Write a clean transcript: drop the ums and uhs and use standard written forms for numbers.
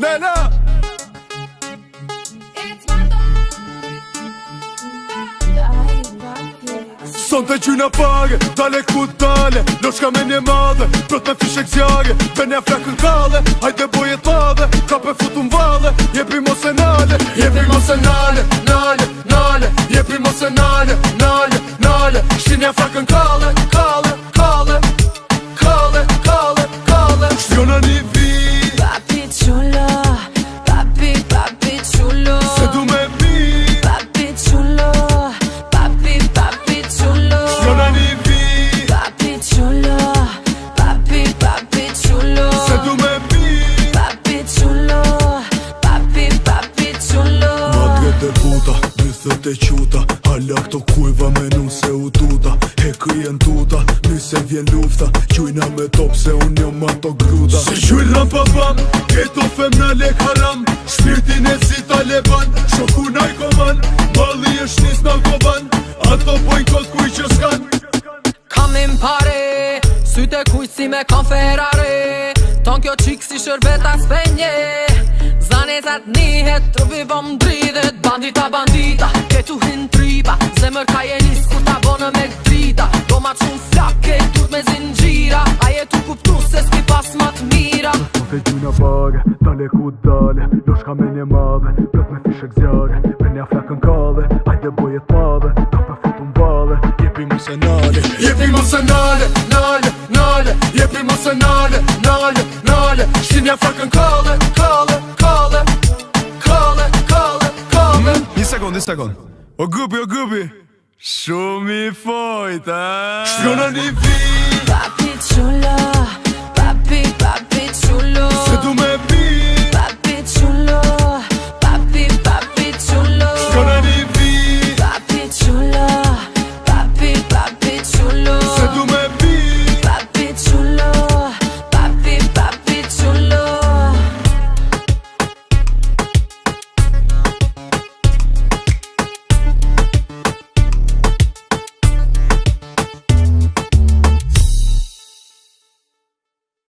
Nela Son të gjyna pare, dale ku dale Loshka me një madhe, prot me fishek zjarë Venja flakën kalle, hajde bojet madhe Ka pe futu m'valle, jepi mos e nale Jepi mos e nale, nale, nale Jepi mos e nale, nale, nale Shtinja flakën kalle, kalle, kalle Kalle, kalle, kalle Shtjona një vi Papi chulo, papi, papi chulo Se du me mi Papi chulo, papi, papi chulo Shtjona një vi Papi chulo, papi, papi chulo Se du me mi Papi chulo, papi, papi chulo Madre e buta, nythët e quta Hala këto kujva me nu se u tuta He kryen tuta, nyse vjen lufta Qujna me top se unë jom ato gruta Se gjuj rampa bam, keto femna lek haram Shpirtin e si Taleban, shoku najkoman Balli e shnis në koban, ato bojnë kot kuj që s'kan Kam impare, syte kujt si me kam Ferrari Ton kjo qik si shërbeta spenje Zanezat nihet, trupi bom dridhet Bandita, bandita, ketu hin tripa Zemër ka jenis kur ta bonë me drita Do ma qun flake, tut me zingjira A jetu kuptu se s'ki pas mat mira Son të gjyna pare, dale ku dale Loshka me një madhe, plot me fishek zjarë Venja flakën kalle, hajde bojet madhe Ka pe futu m'valle, jepi mos e nale Jepi mos e nale, nale, nale Jepi mos e nale, nale, nale Shtinja flakën kalle, kalle, kalle Kalle, kalle, kalle Një sekund O gubi Shumë i fojt, Shpjona një vi Papi chulo